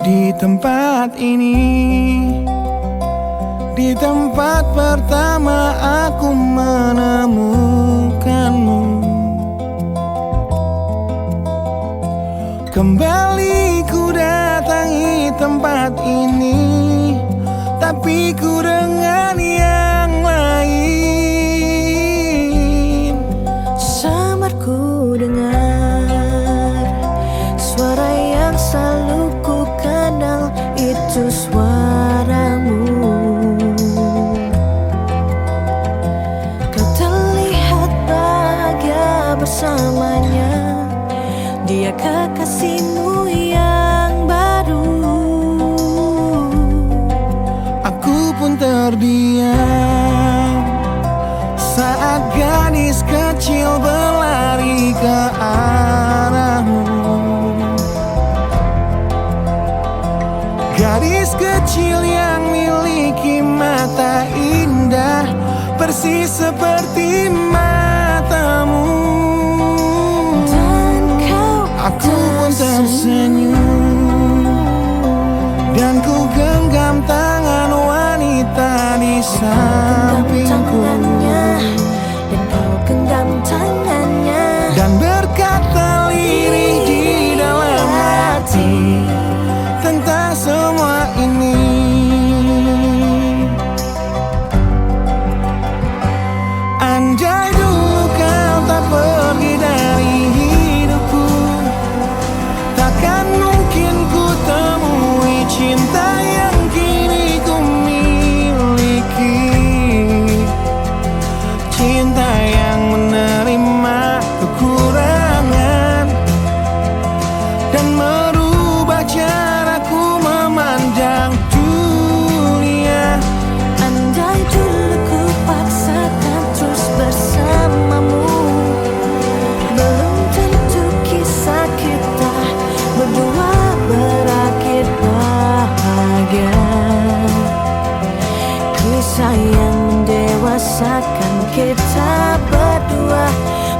Di tempat ini, di tempat pertama aku menemukanmu. Kembali ku datangi tempat ini, tapi ku dengan yang lain. Samar ku dengar suara yang selalu ku kenal, itu suaramu. Kau terlihat bahagia bersamanya, dia kekasihmu yang baru. Aku pun terdiam saat gadis kecil berlari ke arahmu. Gadis kecil yang miliki mata indah, persis seperti matamu. Aku pun tersenyum dan ku genggam tangan wanita di sampingku. Dan kau genggam tangannya Dan berkata lirih di dalam hati tentang semua ini. Andai dulu kau tak pergi dari hidupku, takkan mungkin ku temui cinta yang kini ku miliki. Cinta yang menerima kekurangan dan merubah caraku memandang dunia. Andai dulu ku paksakan terus bersamamu, belum tentu kisah kita berdua berakhir bahagia. Kisah yang mendewasakan kita berdua,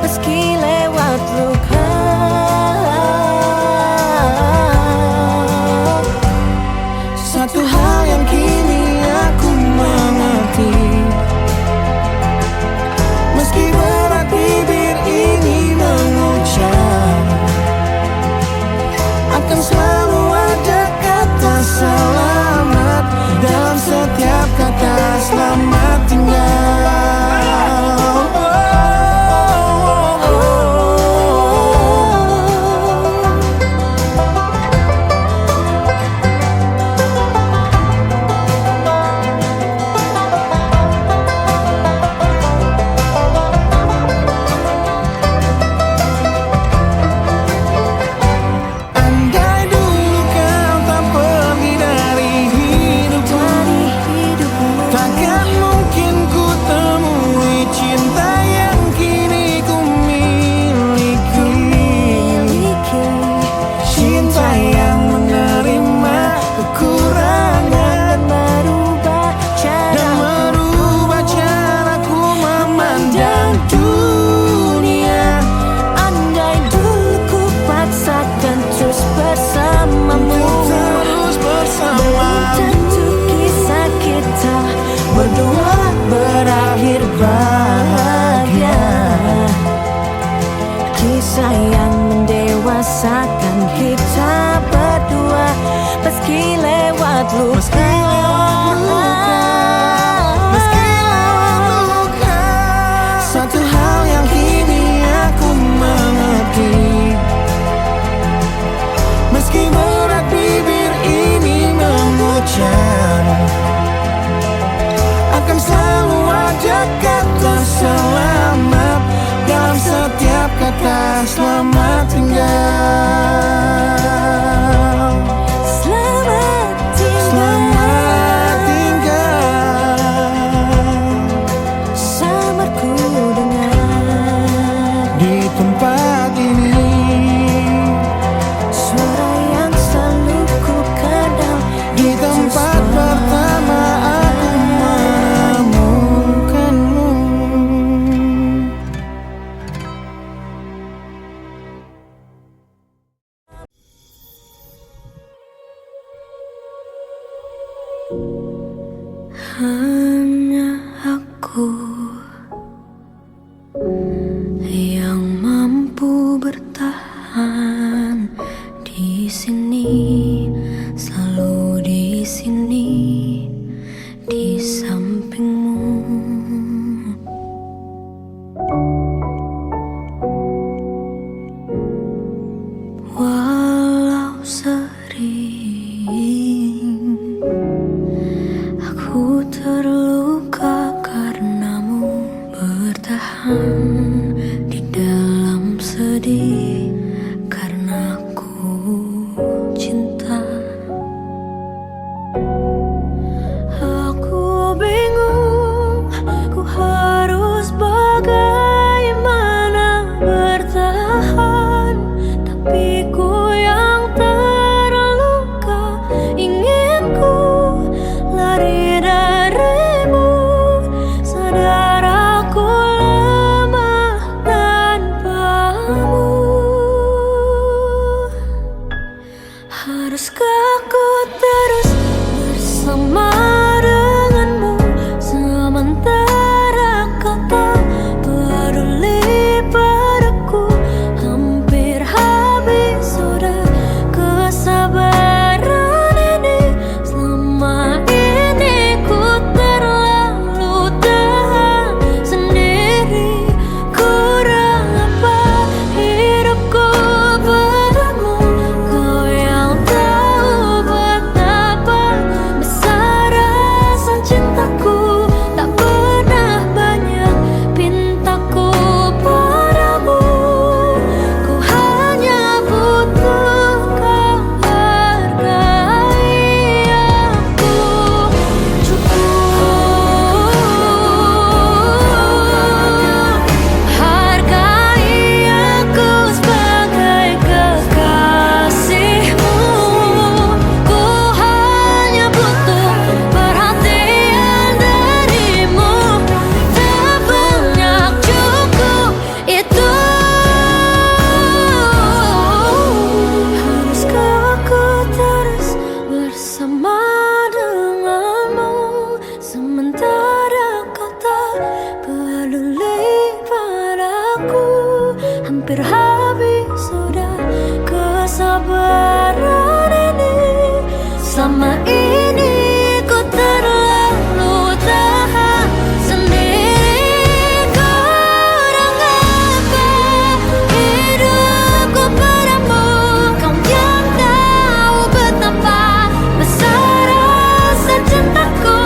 meski lewat luka. Satu hal yang kini aku mengerti, meski berat bibir ini mengucap, akan selalu ada kata selamat dalam setiap kata selamat tinggal. Andai dulu kau tak pergi dari hidupku, takkan mungkin ku temui cinta yang kini ku miliki. Cinta yang menerima kekurangan dan merubah caraku memandang dunia. Andai dulu ku paksakan terus bersamamu, Terus bersama, belum tentu kisah kita berdua berakhir bahagia. Kisah yang mendewasakan kita berdua, meski lewat luka. meski lewat luka. Satu hal yang kini aku mengerti, meski berat bibir ini mengucap, akan selalu ada kata selamat dalam setiap kata selamat tinggal. Selamat tinggal. Selamat tinggal. Samar ku dengar Di tempat ini, suara yang selalu ku kenal, di tempat pertama aku menemukanmu. aku yang mampu bertahan di sini, selalu di sini, di sampingmu. Walau sering aku terluka karenamu, bertahan di dalam sedih karena aku cinta. Aku bingung, ku harus bagaimana bertahan, tapi ku yang terluka, ingin ku lari darimu, sadar aku lemah tanpamu. Haruskah ku terus bersama denganmu, sementara kau tak peduli padaku? Hampir habis sudah kesabaran ini, selama ini ku terlalu tahan sendiri. Kurang apa hidupku padamu, kau yang tahu betapa besar rasa cintaku. Tak pernah banyak pintaku padamu, ku hanya butuh kau hargai aku. Cukup hargai aku sebagai kekasihmu. Ku hanya butuh perhatian darimu, tak banyak, cukup itu. Haruskah aku terus bersama denganmu, sementara kau tak peduli padaku? Hampir habis sudah kesabaran ini, selama ini ku terlalu tahan sendiri. Kurang apa hidupku padamu, kau yang tahu betapa besar rasa cintaku.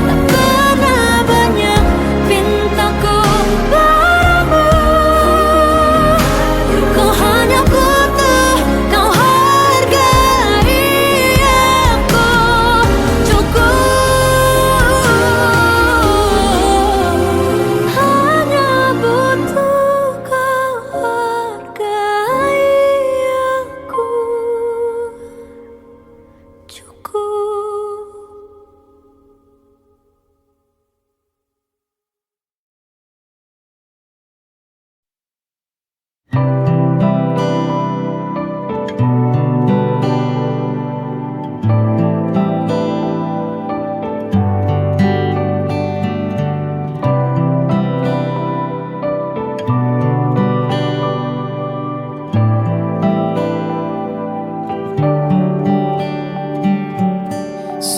Tak pernah banyak pintaku padamu, kau hanya butuh kau hargai aku. Cukup hanya butuh kau hargai aku. Cukup.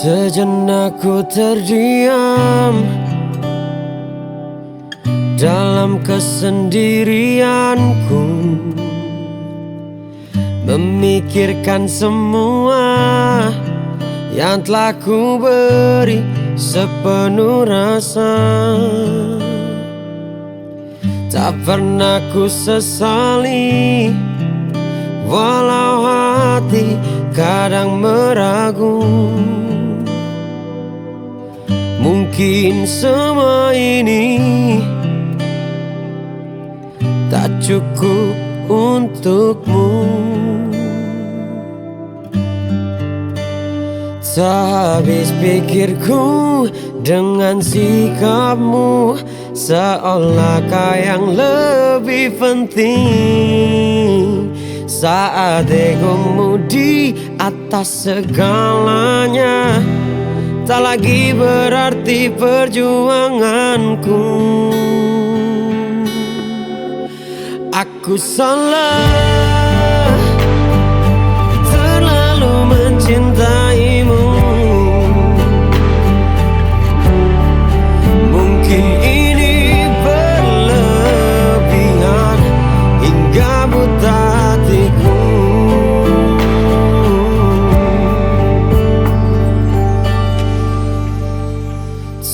Sejenak ku terdiam dalam kesendirianku, memikirkan semua yang telah ku beri sepenuh rasa. Tak pernah ku sesali, walau hati kadang meragu. Mungkin semua ini tak cukup untukmu. Tak habis pikirku dengan sikapmu, seolah kau yang lebih penting. Saat egomu di atas segalanya, tak lagi berarti perjuanganku. Aku salah, terlalu mencintaimu. Mungkin ini berlebihan hingga buta hatiku.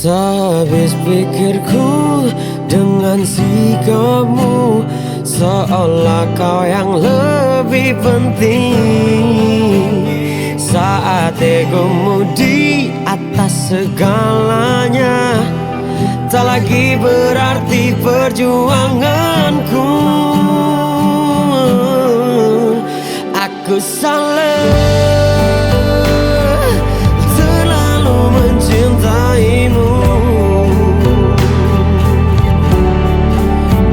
Sehabis pikirku dengan sikapmu, seolah kau yang lebih penting. Saat egomu di atas segalanya, tak lagi berarti perjuanganku. Aku salah, terlalu mencintaimu.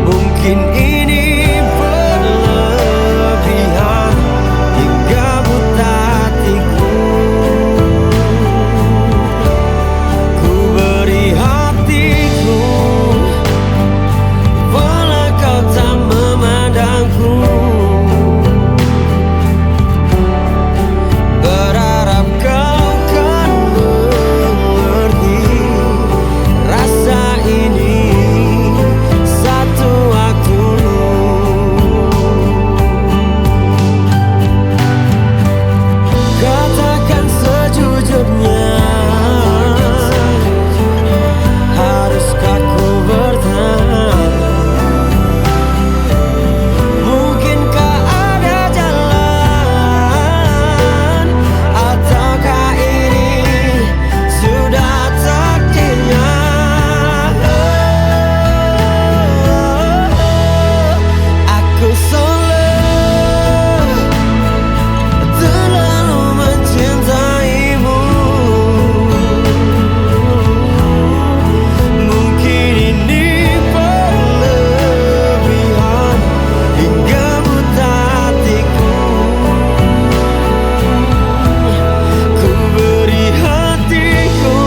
Mungkin ini berlebihan hingga buta hatiku. Ku beri hatiku, walau kau tak memandangku. Berharap kau kan mengerti rasa ini satu waktu. Katakan sejujurnya, haruskah ku bertahan? Mungkinkah ada jalan, ataukah ini sudah takdirnya? Aku salah, terlalu mencintaimu. Mungkin ini berlebihan hingga buta hatiku. Ku beri hatiku,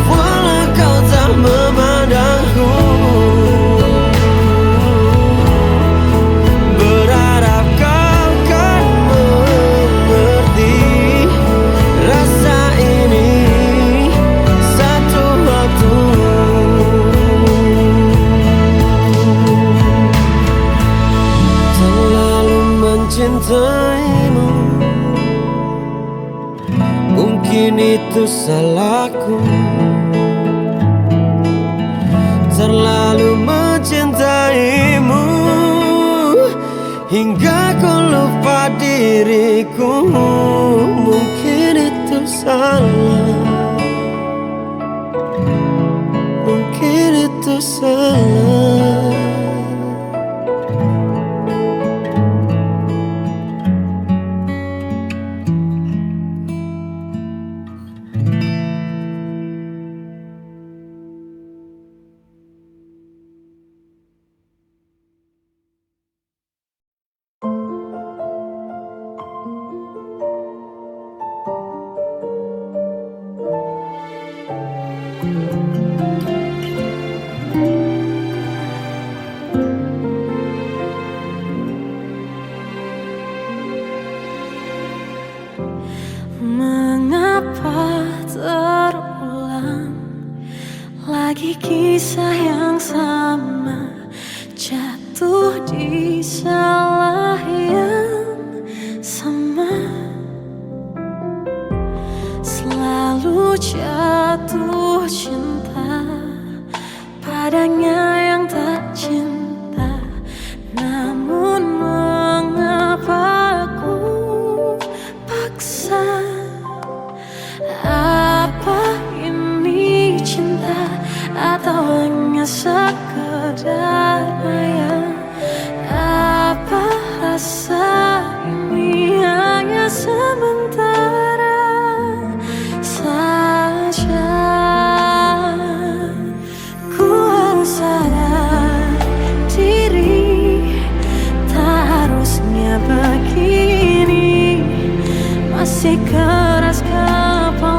walau kau tak memandangku. Berharap kau kan mengerti rasa ini satu waktu. Terlalu mencintaimu, mungkin itu salahku. Terlalu mencintaimu hingga ku lupa diriku. Mungkin itu salah, mungkin itu salah. Mengapa terulang lagi kisah yang sama, jatuh di salah yang sama, selalu jatuh cinta padanya yang tak cinta. Namun mengapa ku paksa? Apa ini cinta atau hanya sekedar maya? Apa rasa ini hanya sementara saja? Ku harus sadar diri, tak harusnya begini. Masih keras kepala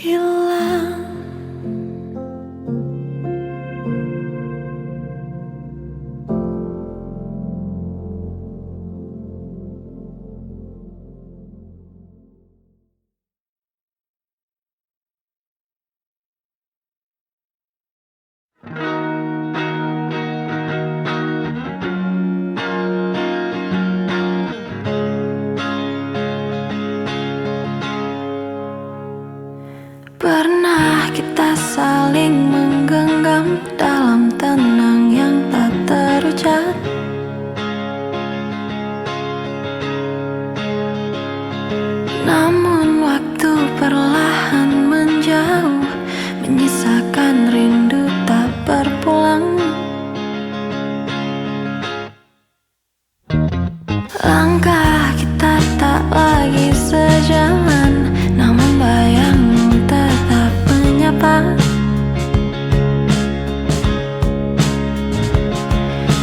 hilang. Pernah kita saling menggenggam dalam tenang yang tak terucap. Namun waktu perlahan menjauh, menyisakan rindu tak berpulang. Langkah kita tak lagi sejalan, namun bayangmu tetap menyapa.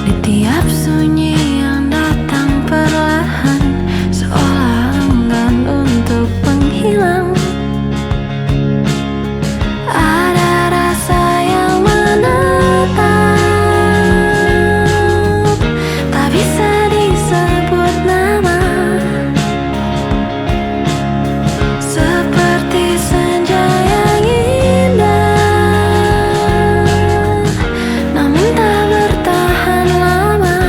Di tiap sunyi yang datang perlahan, seolah enggan untuk menghilang. Ada rasa yang menetap, tak bisa disebut nama. Seperti senja yang indah, namun tak bertahan lama.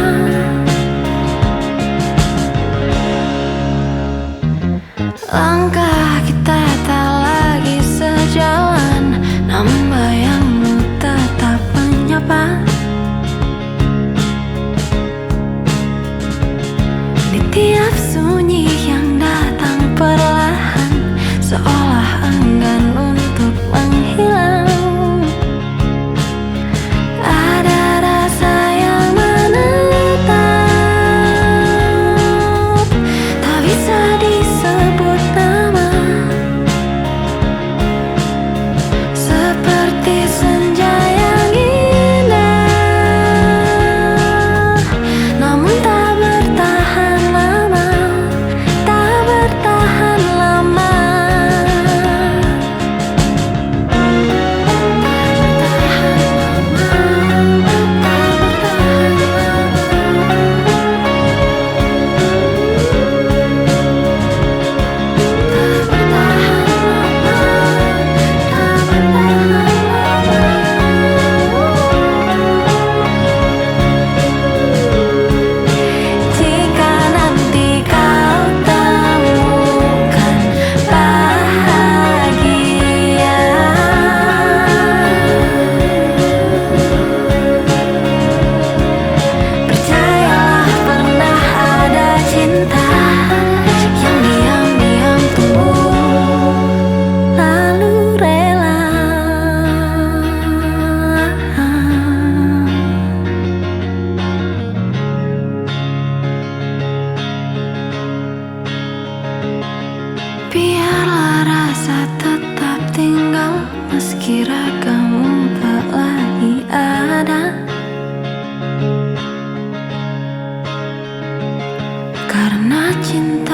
Langkah kita tak lagi sejalan, namun bayangmu tetap menyapa. Di tiap sunyi yang datang perlahan, seolah enggan untuk menghilang. Ada rasa yang menetap, tak bisa disebut nama. Seperti senja yang indah, namun tak bertahan lama. Tak bertahan lama. Jika nanti kau temukan bahagia, percayalah pernah ada cinta yang diam-diam tumbuh lalu rela. Biarlah rasa tetap tinggal, meski ragamu tak lagi ada. Karena cinta